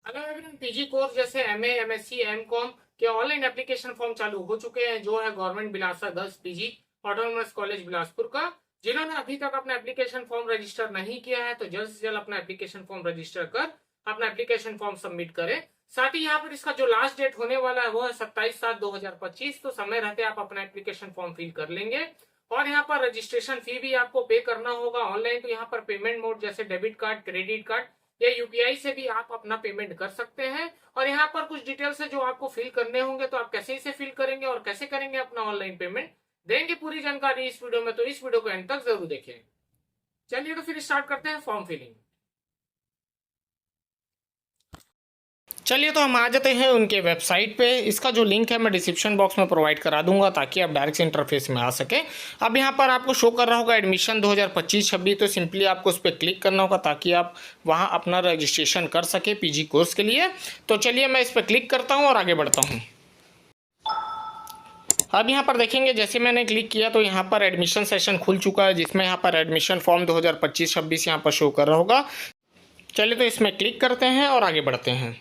Hello everyone, PG course जैसे MA, MSc, MCom के online application form चालू हो चुके हैं, जो है government Bilaspur 10 PG autonomous college Bilaspur का। जिन्होंने अभी तक अपना एप्लीकेशन फॉर्म रजिस्टर नहीं किया है, तो जल्द से जल्द अपना एप्लीकेशन फॉर्म रजिस्टर कर अपना एप्लीकेशन फॉर्म सबमिट करें। साथ ही यहाँ पर इसका जो लास्ट डेट होने वाला है वो है 27/7/2025। तो समय रहते आप अपना एप्लीकेशन फॉर्म फिल कर लेंगे। और यहाँ पर रजिस्ट्रेशन फी भी आपको पे करना होगा ऑनलाइन। तो यहाँ पर पेमेंट मोड जैसे डेबिट कार्ड, क्रेडिट कार्ड या यूपीआई से भी आप अपना पेमेंट कर सकते हैं। और यहाँ पर कुछ डिटेल्स है जो आपको फिल करने होंगे, तो आप कैसे इसे फिल करेंगे और कैसे करेंगे अपना ऑनलाइन पेमेंट, देंगे पूरी जानकारी इस वीडियो में। तो इस वीडियो को एंड तक जरूर देखें। चलिए तो फिर स्टार्ट करते हैं फॉर्म फिलिंग। चलिए तो हम आ जाते हैं उनके वेबसाइट पे। इसका जो लिंक है मैं डिस्क्रिप्शन बॉक्स में प्रोवाइड करा दूंगा, ताकि आप डायरेक्ट इंटरफेस में आ सके। अब यहाँ पर आपको शो कर रहा होगा एडमिशन 2025-26। तो सिंपली आपको उस पर क्लिक करना होगा, ताकि आप वहाँ अपना रजिस्ट्रेशन कर सके पीजी कोर्स के लिए। तो चलिए मैं इस पर क्लिक करता हूँ और आगे बढ़ता हूँ। अब यहाँ पर देखेंगे, जैसे मैंने क्लिक किया तो यहाँ पर एडमिशन सेशन खुल चुका है, जिसमें यहाँ पर एडमिशन फॉर्म 2025-26 यहाँ पर शो कर रहा होगा। चलिए तो इसमें क्लिक करते हैं और आगे बढ़ते हैं।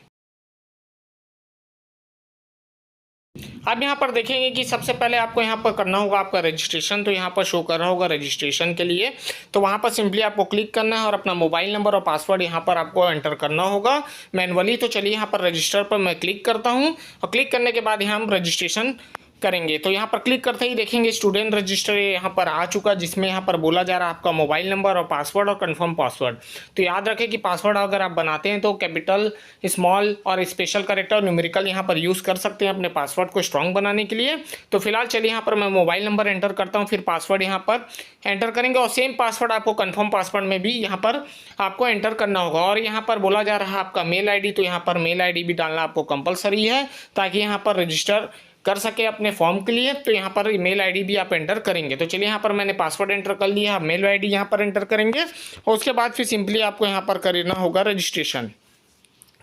अब यहाँ पर देखेंगे कि सबसे पहले आपको यहाँ पर करना होगा आपका रजिस्ट्रेशन। तो यहाँ पर शो कर रहा होगा रजिस्ट्रेशन के लिए। तो वहाँ पर सिंपली आपको क्लिक करना है और अपना मोबाइल नंबर और पासवर्ड यहाँ पर आपको एंटर करना होगा मैनुअली। तो चलिए यहाँ पर रजिस्टर पर मैं क्लिक करता हूँ, और क्लिक करने के बाद यहाँ हम रजिस्ट्रेशन करेंगे। तो यहाँ पर क्लिक करते ही देखेंगे स्टूडेंट रजिस्टर यहाँ पर आ चुका, जिसमें यहाँ पर बोला जा रहा है आपका मोबाइल नंबर और पासवर्ड और कंफर्म पासवर्ड। तो याद रखें कि पासवर्ड अगर आप बनाते हैं तो कैपिटल, स्मॉल और स्पेशल कैरेक्टर और न्यूमेरिकल यहाँ पर यूज़ कर सकते हैं अपने पासवर्ड को स्ट्रॉन्ग बनाने के लिए। तो फिलहाल चलिए यहाँ पर मैं मोबाइल नंबर एंटर करता हूँ, फिर पासवर्ड यहाँ पर एंटर करेंगे, और सेम पासवर्ड आपको कन्फर्म पासवर्ड में भी यहाँ पर आपको एंटर करना होगा। और यहाँ पर बोला जा रहा है आपका मेल आई डी, तो यहाँ पर मेल आई डी भी डालना आपको कंपलसरी है, ताकि यहाँ पर रजिस्टर कर सके अपने फॉर्म के लिए। तो यहाँ पर मेल आईडी भी आप एंटर करेंगे। तो चलिए यहाँ पर मैंने पासवर्ड एंटर कर लिया, मेल आईडी यहाँ पर एंटर करेंगे, और उसके बाद फिर सिंपली आपको यहाँ पर करना होगा रजिस्ट्रेशन।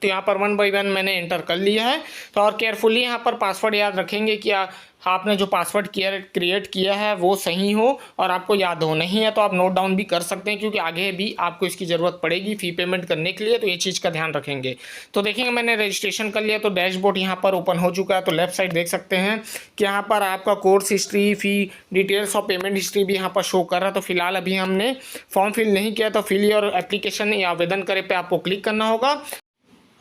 तो यहाँ पर 1 बाय 1 मैंने एंटर कर लिया है। तो और केयरफुली यहाँ पर पासवर्ड याद रखेंगे कि आपने जो पासवर्ड क्रिएट किया है वो सही हो और आपको याद हो। नहीं है तो आप नोट डाउन भी कर सकते हैं, क्योंकि आगे भी आपको इसकी ज़रूरत पड़ेगी फ़ी पेमेंट करने के लिए। तो ये चीज़ का ध्यान रखेंगे। तो देखेंगे मैंने रजिस्ट्रेशन कर लिया, तो डैशबोर्ड यहाँ पर ओपन हो चुका है। तो लेफ्ट साइड देख सकते हैं कि यहाँ पर आपका कोर्स हिस्ट्री, फ़ी डिटेल्स और पेमेंट हिस्ट्री भी यहाँ पर शो कर रहा है। तो फिलहाल अभी हमने फॉर्म फिल नहीं किया, तो फिल योर एप्लीकेशन या आवेदन करे पे आपको क्लिक करना होगा।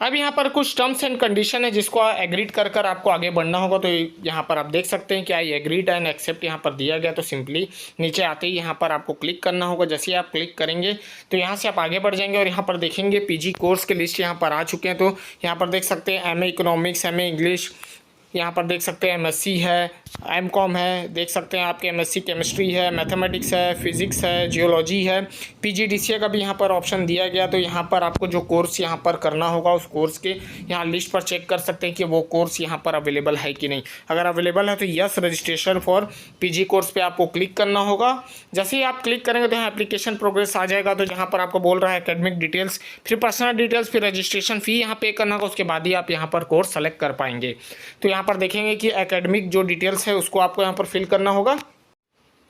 अब यहाँ पर कुछ टर्म्स एंड कंडीशन है, जिसको एग्रीड कर आपको आगे बढ़ना होगा। तो यहाँ पर आप देख सकते हैं कि आई एग्रीड एंड एक्सेप्ट यहाँ पर दिया गया। तो सिंपली नीचे आते ही यहाँ पर आपको क्लिक करना होगा। जैसे ही आप क्लिक करेंगे तो यहाँ से आप आगे बढ़ जाएंगे, और यहाँ पर देखेंगे पीजी कोर्स के लिस्ट यहाँ पर आ चुके हैं। तो यहाँ पर देख सकते हैं एमए इकोनॉमिक्स, एमए इंग्लिश, यहाँ पर देख सकते हैं एमएससी है, एमकॉम है, देख सकते हैं आपके एमएससी केमिस्ट्री है, मैथमेटिक्स है, फिजिक्स है, जियोलॉजी है, पीजीडीसीए का भी यहाँ पर ऑप्शन दिया गया। तो यहाँ पर आपको जो कोर्स यहाँ पर करना होगा, उस कोर्स के यहाँ लिस्ट पर चेक कर सकते हैं कि वो कोर्स यहाँ पर अवेलेबल है कि नहीं। अगर अवेलेबल है तो yes registration for PG course पे आपको क्लिक करना होगा। जैसे ही आप क्लिक करेंगे तो यहाँ एप्लीकेशन प्रोग्रेस आ जाएगा। तो जहाँ पर आपको बोल रहा है एकेडमिक डिटेल्स, फिर पर्सनल डिटेल्स, फिर रजिस्ट्रेशन फ़ी यहाँ पे करना होगा। उसके बाद ही आप यहाँ पर कोर्स सेलेक्ट कर पाएंगे। तो यहाँ पर देखेंगे कि एकेडमिक जो डिटेल्स है उसको आपको यहाँ पर फिल करना होगा।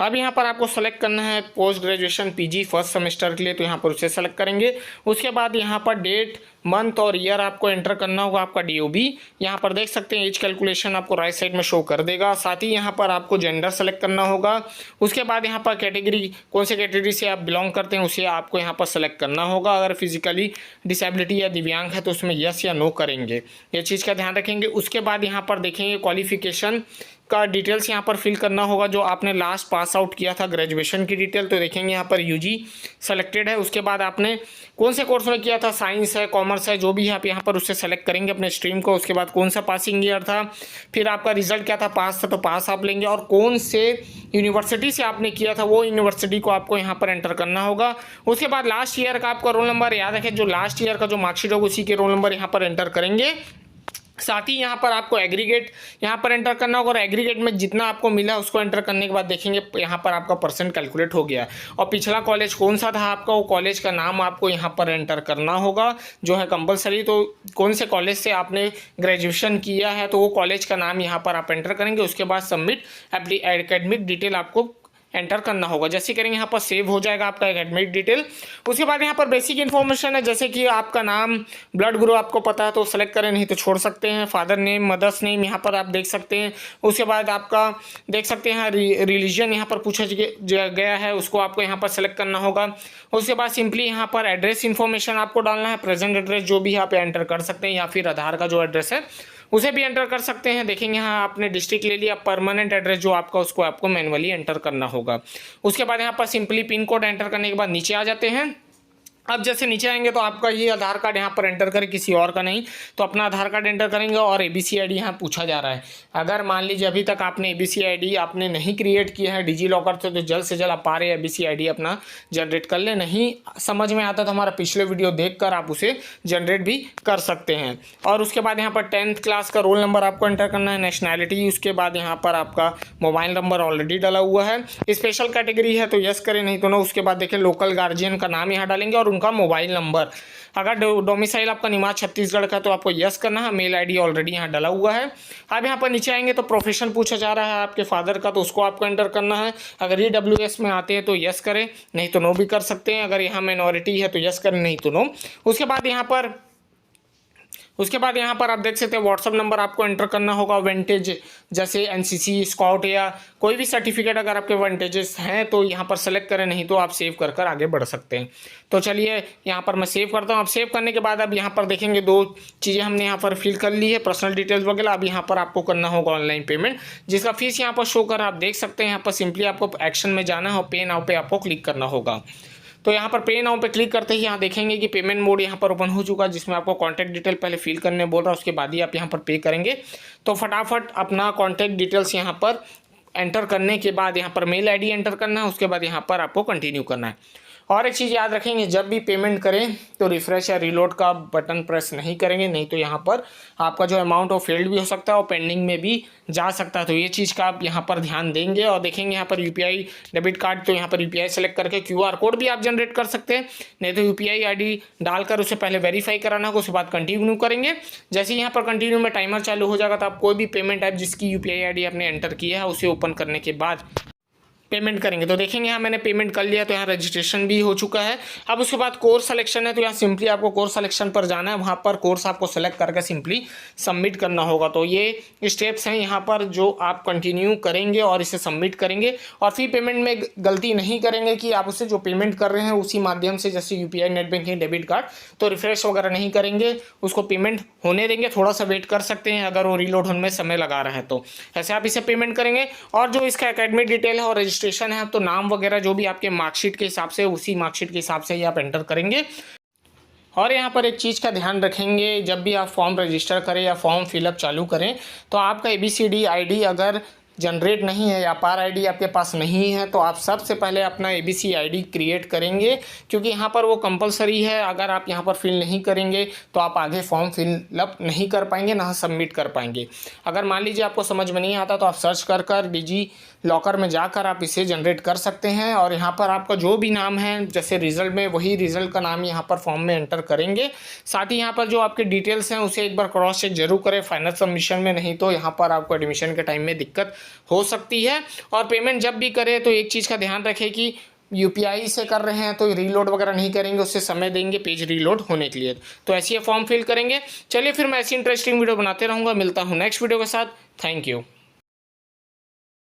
अब यहाँ पर आपको सेलेक्ट करना है post graduation PG first semester के लिए, तो यहाँ पर उसे सेलेक्ट करेंगे। उसके बाद यहाँ पर डेट, मंथ और ईयर आपको एंटर करना होगा, आपका डीओबी। यहाँ पर देख सकते हैं एज कैलकुलेशन आपको राइट साइड में शो कर देगा। साथ ही यहाँ पर आपको जेंडर सेलेक्ट करना होगा। उसके बाद यहाँ पर कैटेगरी, कौन से कैटेगरी से आप बिलोंग करते हैं उसे आपको यहाँ पर सेलेक्ट करना होगा। अगर फिजिकली डिसेबिलिटी या दिव्यांग है तो उसमें यस या नो करेंगे, ये चीज़ का ध्यान रखेंगे। उसके बाद यहाँ पर देखेंगे क्वालिफिकेशन का डिटेल्स यहाँ पर फिल करना होगा, जो आपने लास्ट पास आउट किया था ग्रेजुएशन की डिटेल। तो देखेंगे यहाँ पर यूजी सेलेक्टेड है। उसके बाद आपने कौन से कोर्स में किया था, साइंस है, कॉमर्स है, जो भी है आप यहाँ पर उससे सेलेक्ट करेंगे अपने स्ट्रीम को। उसके बाद कौन सा पासिंग ईयर था, फिर आपका रिजल्ट क्या था, पास था तो पास आप लेंगे, और कौन से यूनिवर्सिटी से आपने किया था वो यूनिवर्सिटी को आपको यहाँ पर एंटर करना होगा। उसके बाद लास्ट ईयर का आपका रोल नंबर, याद रखें जो लास्ट ईयर का जो मार्कशीट होगा उसी के रोल नंबर यहाँ पर एंटर करेंगे। साथ ही यहाँ पर आपको एग्रीगेट यहाँ पर एंटर करना होगा, और एग्रीगेट में जितना आपको मिला उसको एंटर करने के बाद देखेंगे यहाँ पर आपका परसेंट कैलकुलेट हो गया। और पिछला कॉलेज कौन सा था आपका, वो कॉलेज का नाम आपको यहाँ पर एंटर करना होगा, जो है कंपलसरी। तो कौन से कॉलेज से आपने ग्रेजुएशन किया है तो वो कॉलेज का नाम यहाँ पर आप एंटर करेंगे। उसके बाद सबमिट एकेडमिक डिटेल आपको एंटर करना होगा। जैसे करेंगे यहाँ पर सेव हो जाएगा आपका एकेडमिक डिटेल। उसके बाद यहाँ पर बेसिक इन्फॉर्मेशन है, जैसे कि आपका नाम, ब्लड ग्रुप आपको पता है तो सेलेक्ट करें, नहीं तो छोड़ सकते हैं। फादर नेम, मदर्स नेम यहाँ पर आप देख सकते हैं। उसके बाद आपका देख सकते हैं रिलीजन यहाँ पर पूछा गया है, उसको आपको यहाँ पर सेलेक्ट करना होगा। उसके बाद सिंपली यहाँ पर एड्रेस इन्फॉर्मेशन आपको डालना है, प्रेजेंट एड्रेस जो भी यहाँ पे एंटर कर सकते हैं, या फिर आधार का जो एड्रेस है उसे भी एंटर कर सकते हैं। देखेंगे यहाँ आपने डिस्ट्रिक्ट ले लिया, परमानेंट एड्रेस जो आपका उसको आपको मैनुअली एंटर करना होगा। उसके बाद यहाँ पर सिंपली पिन कोड एंटर करने के बाद नीचे आ जाते हैं। अब जैसे नीचे आएंगे तो आपका ये आधार कार्ड यहाँ पर एंटर करें, किसी और का नहीं, तो अपना आधार कार्ड एंटर करेंगे। और ABC ID यहाँ पूछा जा रहा है। अगर मान लीजिए अभी तक आपने ABC ID आपने नहीं क्रिएट किया है डिजी लॉकर से, तो जल्द से जल्द आप आ रहे ABC ID अपना जनरेट कर ले। नहीं समझ में आता तो हमारा पिछले वीडियो देख कर आप उसे जनरेट भी कर सकते हैं। और उसके बाद यहाँ पर 10th क्लास का रोल नंबर आपको एंटर करना है, नेशनैलिटी, उसके बाद यहाँ पर आपका मोबाइल नंबर ऑलरेडी डाला हुआ है। स्पेशल कैटेगरी है तो यस करें, नहीं तो नो। उसके बाद देखिए लोकल गार्जियन का नाम यहाँ डालेंगे और उनका मोबाइल नंबर। अगर डोमिसाइल आपका निवास छत्तीसगढ़ का तो आपको यस करना है। मेल ID ऑलरेडी यहाँ डाला हुआ है। अब यहाँ पर नीचे आएंगे तो प्रोफेशन पूछा जा रहा है आपके फादर का, तो उसको आपको एंटर करना है। अगर EWS में आते हैं तो यस करें, नहीं तो नो भी कर सकते हैं। अगर यहाँ माइनॉरिटी है तो यस करें, नहीं तो नो। उसके बाद यहाँ पर आप देख सकते हैं व्हाट्सअप नंबर आपको एंटर करना होगा। वेंटेज जैसे NCC, स्काउट या कोई भी सर्टिफिकेट अगर आपके वेंटेजेस हैं तो यहाँ पर सेलेक्ट करें, नहीं तो आप सेव कर कर आगे बढ़ सकते हैं। तो चलिए यहाँ पर मैं सेव करता हूँ। अब सेव करने के बाद अब यहाँ पर देखेंगे 2 चीज़ें हमने यहाँ पर फिल कर ली है, पर्सनल डिटेल्स वगैरह। अब यहाँ पर आपको करना होगा ऑनलाइन पेमेंट, जिसका फीस यहाँ पर शो कर आप देख सकते हैं। यहाँ पर सिंपली आपको एक्शन में जाना है और पे नाउ पे आपको क्लिक करना होगा। तो यहाँ पर पे नाउ पे क्लिक करते ही यहाँ देखेंगे कि पेमेंट मोड यहाँ पर ओपन हो चुका है, जिसमें आपको कॉन्टैक्ट डिटेल पहले फिल करने बोल रहा है, उसके बाद ही आप यहाँ पर पे करेंगे। तो फटाफट अपना कॉन्टैक्ट डिटेल्स यहाँ पर एंटर करने के बाद यहाँ पर मेल ID एंटर करना है। उसके बाद यहाँ पर आपको कंटिन्यू करना है। और एक चीज़ याद रखेंगे, जब भी पेमेंट करें तो रिफ्रेश या रीलोड का बटन प्रेस नहीं करेंगे, नहीं तो यहाँ पर आपका जो अमाउंट वो फेल्ड भी हो सकता है और पेंडिंग में भी जा सकता है। तो ये चीज़ का आप यहाँ पर ध्यान देंगे। और देखेंगे यहाँ पर UPI डेबिट कार्ड, तो यहाँ पर UPI सेलेक्ट करके QR कोड भी आप जनरेट कर सकते हैं, नहीं तो UPI ID डालकर उसे पहले वेरीफाई कराना होगा, उसके बाद कंटिन्यू करेंगे। जैसे यहाँ पर कंटिन्यू में टाइमर चालू हो जाएगा तो आप कोई भी पेमेंट ऐप जिसकी UPI ID आपने एंटर किया है उसे ओपन करने के बाद पेमेंट करेंगे। तो देखेंगे यहाँ मैंने पेमेंट कर लिया, तो यहाँ रजिस्ट्रेशन भी हो चुका है। अब उसके बाद कोर्स सिलेक्शन है, तो यहाँ सिंपली आपको कोर्स सिलेक्शन पर जाना है। वहाँ पर कोर्स आपको सेलेक्ट करके सिंपली सबमिट करना होगा। तो ये स्टेप्स हैं यहाँ पर जो आप कंटिन्यू करेंगे और इसे सबमिट करेंगे। और फिर पेमेंट में गलती नहीं करेंगे कि आप उसे जो पेमेंट कर रहे हैं उसी माध्यम से, जैसे UPI, net banking, debit card, तो रिफ्रेश वगैरह नहीं करेंगे, उसको पेमेंट होने देंगे। थोड़ा सा वेट कर सकते हैं अगर वो रीलोड होने में समय लगा रहा है तो ऐसे आप इसे पेमेंट करेंगे। और जो इसका एकेडमिक डिटेल है और रजिस्ट्रेशन है, तो नाम वगैरह जो भी आपके मार्कशीट के हिसाब से, उसी मार्कशीट के हिसाब से ही आप एंटर करेंगे। और यहाँ पर एक चीज़ का ध्यान रखेंगे, जब भी आप फॉर्म रजिस्टर करें या फॉर्म फिलअप चालू करें तो आपका ABCD ID अगर जनरेट नहीं है या पार ID आपके पास नहीं है तो आप सबसे पहले अपना ABC ID क्रिएट करेंगे, क्योंकि यहाँ पर वो कंपलसरी है। अगर आप यहाँ पर फिल नहीं करेंगे तो आप आगे फॉर्म फिलअप नहीं कर पाएंगे, ना सबमिट कर पाएंगे। अगर मान लीजिए आपको समझ में नहीं आता तो आप सर्च कर डिजी लॉकर में जाकर आप इसे जनरेट कर सकते हैं। और यहाँ पर आपका जो भी नाम है, जैसे रिजल्ट में वही रिजल्ट का नाम यहाँ पर फॉर्म में एंटर करेंगे। साथ ही यहाँ पर जो आपके डिटेल्स हैं उसे एक बार क्रॉस चेक जरूर करें फाइनल सबमिशन में, नहीं तो यहाँ पर आपको एडमिशन के टाइम में दिक्कत हो सकती है। और पेमेंट जब भी करें तो एक चीज़ का ध्यान रखें कि UPI से कर रहे हैं तो रीलोड वगैरह नहीं करेंगे, उससे समय देंगे पेज रीलोड होने के लिए। तो ऐसे फॉर्म फिल करेंगे। चलिए फिर मैं ऐसी इंटरेस्टिंग वीडियो बनाते रहूँगा। मिलता हूँ नेक्स्ट वीडियो के साथ। Thank you.